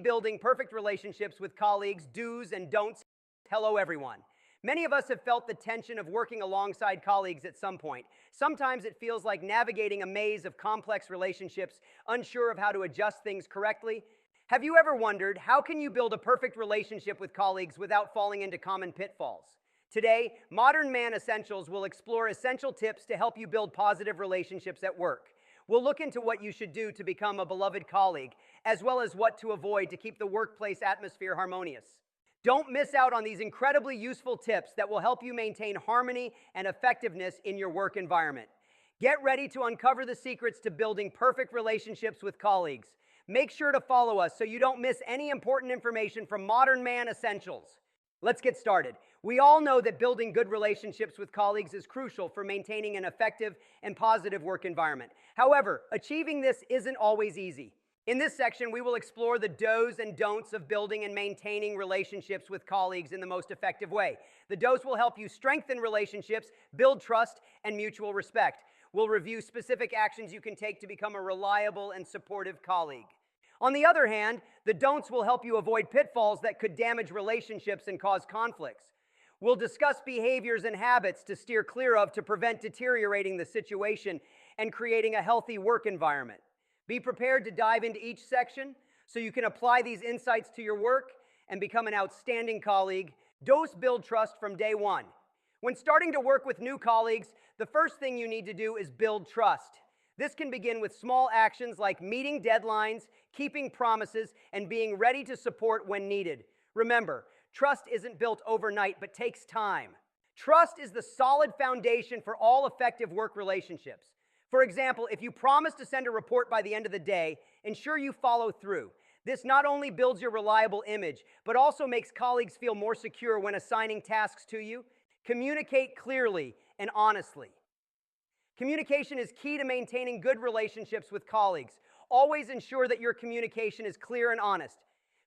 Building perfect relationships with colleagues, do's and don'ts. Hello, everyone. Many of us have felt the tension of working alongside colleagues at some point. Sometimes it feels like navigating a maze of complex relationships, unsure of how to adjust things correctly. Have you ever wondered, how can you build a perfect relationship with colleagues without falling into common pitfalls? Today, Modern Man Essentials will explore essential tips to help you build positive relationships at work. We'll look into what you should do to become a beloved colleague, as well as what to avoid to keep the workplace atmosphere harmonious. Don't miss out on these incredibly useful tips that will help you maintain harmony and effectiveness in your work environment. Get ready to uncover the secrets to building perfect relationships with colleagues. Make sure to follow us so you don't miss any important information from Modern Man Essentials. Let's get started. We all know that building good relationships with colleagues is crucial for maintaining an effective and positive work environment. However, achieving this isn't always easy. In this section, we will explore the do's and don'ts of building and maintaining relationships with colleagues in the most effective way. The do's will help you strengthen relationships, build trust, and mutual respect. We'll review specific actions you can take to become a reliable and supportive colleague. On the other hand, the don'ts will help you avoid pitfalls that could damage relationships and cause conflicts. We'll discuss behaviors and habits to steer clear of to prevent deteriorating the situation and creating a healthy work environment. Be prepared to dive into each section so you can apply these insights to your work and become an outstanding colleague. Do's build trust from day one. When starting to work with new colleagues, the first thing you need to do is build trust. This can begin with small actions like meeting deadlines, keeping promises, and being ready to support when needed. Remember, trust isn't built overnight, but takes time. Trust is the solid foundation for all effective work relationships. For example, if you promise to send a report by the end of the day, ensure you follow through. This not only builds your reliable image, but also makes colleagues feel more secure when assigning tasks to you. Communicate clearly and honestly. Communication is key to maintaining good relationships with colleagues. Always ensure that your communication is clear and honest.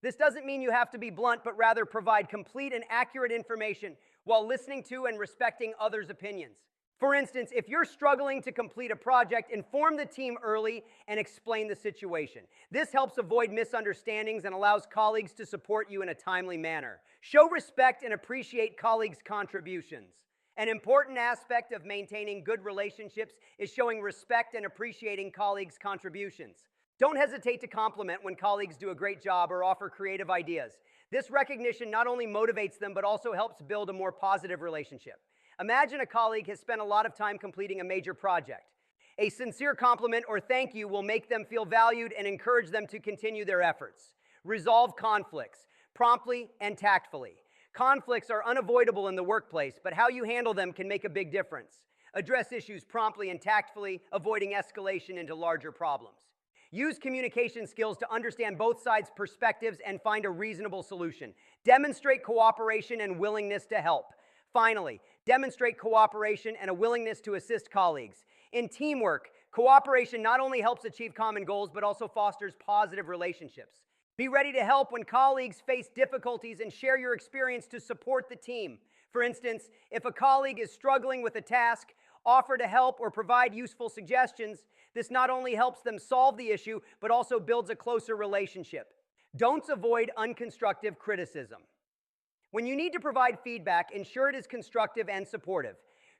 This doesn't mean you have to be blunt, but rather provide complete and accurate information while listening to and respecting others' opinions. For instance, if you're struggling to complete a project, inform the team early and explain the situation. This helps avoid misunderstandings and allows colleagues to support you in a timely manner. Show respect and appreciate colleagues' contributions. An important aspect of maintaining good relationships is showing respect and appreciating colleagues' contributions. Don't hesitate to compliment when colleagues do a great job or offer creative ideas. This recognition not only motivates them, but also helps build a more positive relationship. Imagine a colleague has spent a lot of time completing a major project. A sincere compliment or thank you will make them feel valued and encourage them to continue their efforts. Resolve conflicts promptly and tactfully. Conflicts are unavoidable in the workplace, but how you handle them can make a big difference. Address issues promptly and tactfully, avoiding escalation into larger problems. Use communication skills to understand both sides' perspectives and find a reasonable solution. Demonstrate cooperation and willingness to help. Finally, demonstrate cooperation and a willingness to assist colleagues. In teamwork, cooperation not only helps achieve common goals, but also fosters positive relationships. Be ready to help when colleagues face difficulties and share your experience to support the team. For instance, if a colleague is struggling with a task, offer to help or provide useful suggestions. This not only helps them solve the issue, but also builds a closer relationship. Don't avoid unconstructive criticism. When you need to provide feedback, ensure it is constructive and supportive.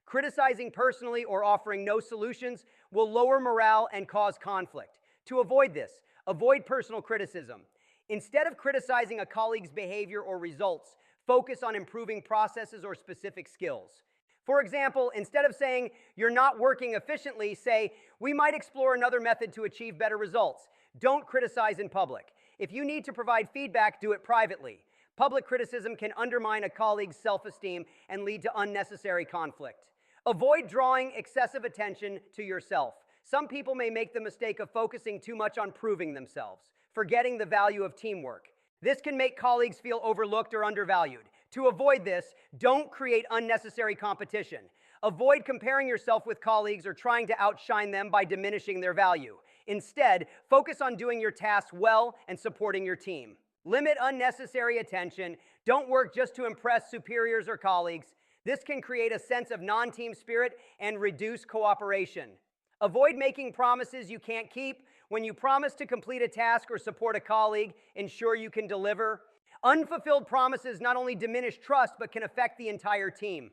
Criticizing personally or offering no solutions will lower morale and cause conflict. To avoid this, avoid personal criticism. Instead of criticizing a colleague's behavior or results, focus on improving processes or specific skills. For example, instead of saying, "You're not working efficiently," say, "We might explore another method to achieve better results." Don't criticize in public. If you need to provide feedback, do it privately. Public criticism can undermine a colleague's self-esteem and lead to unnecessary conflict. Avoid drawing excessive attention to yourself. Some people may make the mistake of focusing too much on proving themselves, forgetting the value of teamwork. This can make colleagues feel overlooked or undervalued. To avoid this, don't create unnecessary competition. Avoid comparing yourself with colleagues or trying to outshine them by diminishing their value. Instead, focus on doing your tasks well and supporting your team. Limit unnecessary attention. Don't work just to impress superiors or colleagues. This can create a sense of non-team spirit and reduce cooperation. Avoid making promises you can't keep When you promise to complete a task or support a colleague, ensure you can deliver. Unfulfilled promises not only diminish trust, but can affect the entire team.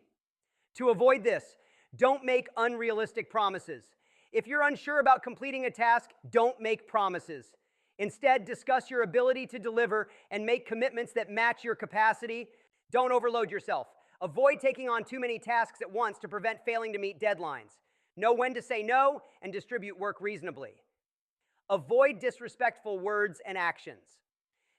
To avoid this, don't make unrealistic promises. If you're unsure about completing a task, don't make promises. Instead, discuss your ability to deliver and make commitments that match your capacity. Don't overload yourself. Avoid taking on too many tasks at once to prevent failing to meet deadlines. Know when to say no and distribute work reasonably. Avoid disrespectful words and actions.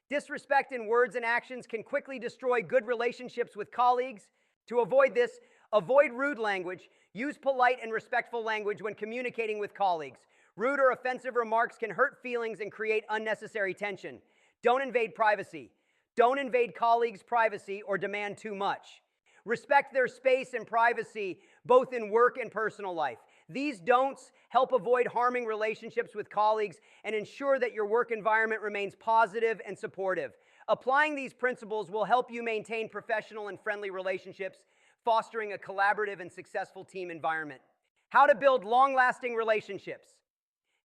Disrespect in words and actions can quickly destroy good relationships with colleagues. To avoid this, avoid rude language. Use polite and respectful language when communicating with colleagues. Rude or offensive remarks can hurt feelings and create unnecessary tension. Don't invade privacy. Don't invade colleagues' privacy or demand too much. Respect their space and privacy, both in work and personal life. These don'ts help avoid harming relationships with colleagues and ensure that your work environment remains positive and supportive. Applying these principles will help you maintain professional and friendly relationships, fostering a collaborative and successful team environment. How to build long-lasting relationships.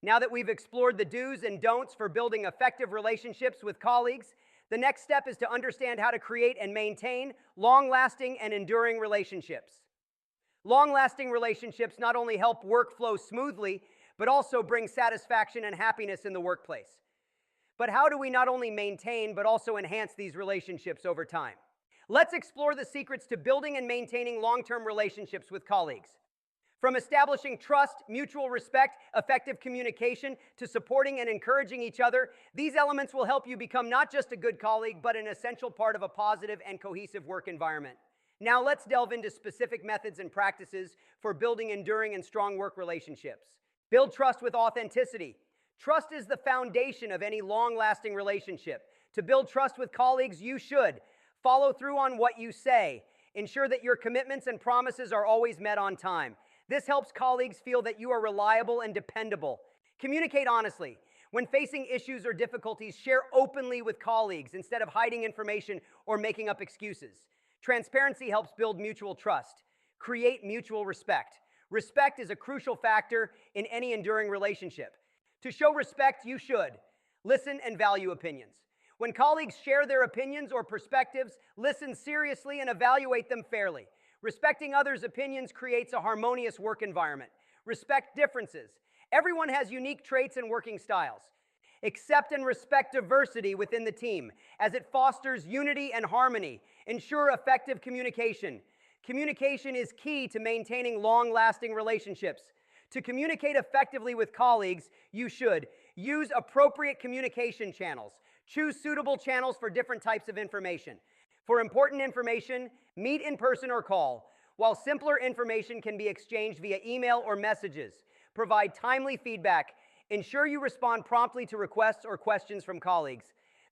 Now that we've explored the do's and don'ts for building effective relationships with colleagues, the next step is to understand how to create and maintain long-lasting and enduring relationships. Long-lasting relationships not only help work flow smoothly, but also bring satisfaction and happiness in the workplace. But how do we not only maintain, but also enhance these relationships over time? Let's explore the secrets to building and maintaining long-term relationships with colleagues. From establishing trust, mutual respect, effective communication, to supporting and encouraging each other, these elements will help you become not just a good colleague, but an essential part of a positive and cohesive work environment. Now let's delve into specific methods and practices for building enduring and strong work relationships. Build trust with authenticity. Trust is the foundation of any long-lasting relationship. To build trust with colleagues, you should follow through on what you say. Ensure that your commitments and promises are always met on time. This helps colleagues feel that you are reliable and dependable. Communicate honestly. When facing issues or difficulties, share openly with colleagues instead of hiding information or making up excuses. Transparency helps build mutual trust. Create mutual respect. Respect is a crucial factor in any enduring relationship. To show respect, you should listen and value opinions. When colleagues share their opinions or perspectives, listen seriously and evaluate them fairly. Respecting others' opinions creates a harmonious work environment. Respect differences. Everyone has unique traits and working styles. Accept and respect diversity within the team, as it fosters unity and harmony. Ensure effective communication. Communication is key to maintaining long-lasting relationships. To communicate effectively with colleagues, you should use appropriate communication channels. Choose suitable channels for different types of information. For important information, meet in person or call, while simpler information can be exchanged via email or messages. Provide timely feedback. Ensure you respond promptly to requests or questions from colleagues.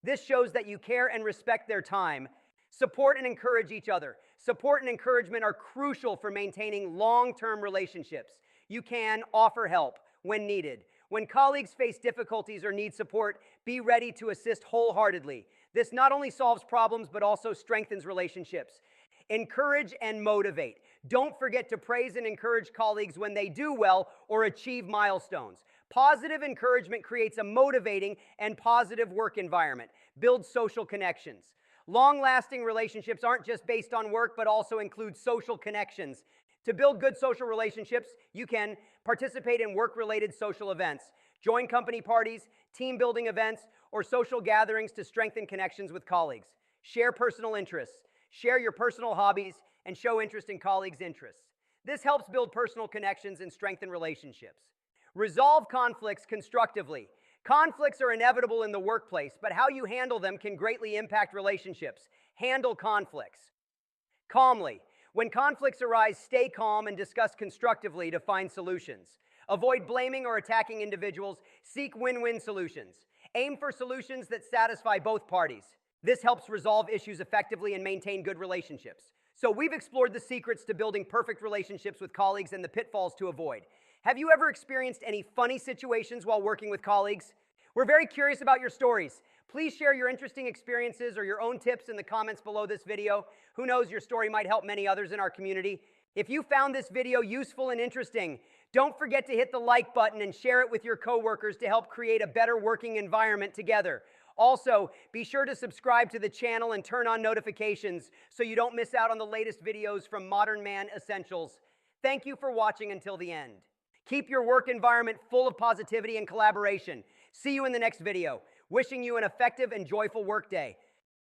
This shows that you care and respect their time. Support and encourage each other. Support and encouragement are crucial for maintaining long-term relationships. You can offer help when needed. When colleagues face difficulties or need support, be ready to assist wholeheartedly. This not only solves problems, but also strengthens relationships. Encourage and motivate. Don't forget to praise and encourage colleagues when they do well or achieve milestones. Positive encouragement creates a motivating and positive work environment. Builds social connections. Long-lasting relationships aren't just based on work, but also include social connections. To build good social relationships, you can participate in work-related social events, join company parties, team-building events, or social gatherings to strengthen connections with colleagues. Share personal interests. Share your personal hobbies and show interest in colleagues' interests. This helps build personal connections and strengthen relationships. Resolve conflicts constructively. Conflicts are inevitable in the workplace, but how you handle them can greatly impact relationships. Handle conflicts calmly. When conflicts arise, stay calm and discuss constructively to find solutions. Avoid blaming or attacking individuals. Seek win-win solutions. Aim for solutions that satisfy both parties. This helps resolve issues effectively and maintain good relationships. So we've explored the secrets to building perfect relationships with colleagues and the pitfalls to avoid. Have you ever experienced any funny situations while working with colleagues? We're very curious about your stories. Please share your interesting experiences or your own tips in the comments below this video. Who knows, your story might help many others in our community. If you found this video useful and interesting, Don't forget to hit the like button and share it with your coworkers to help create a better working environment together. Also, be sure to subscribe to the channel and turn on notifications so you don't miss out on the latest videos from Modern Man Essentials. Thank you for watching until the end. Keep your work environment full of positivity and collaboration. See you in the next video. Wishing you an effective and joyful workday.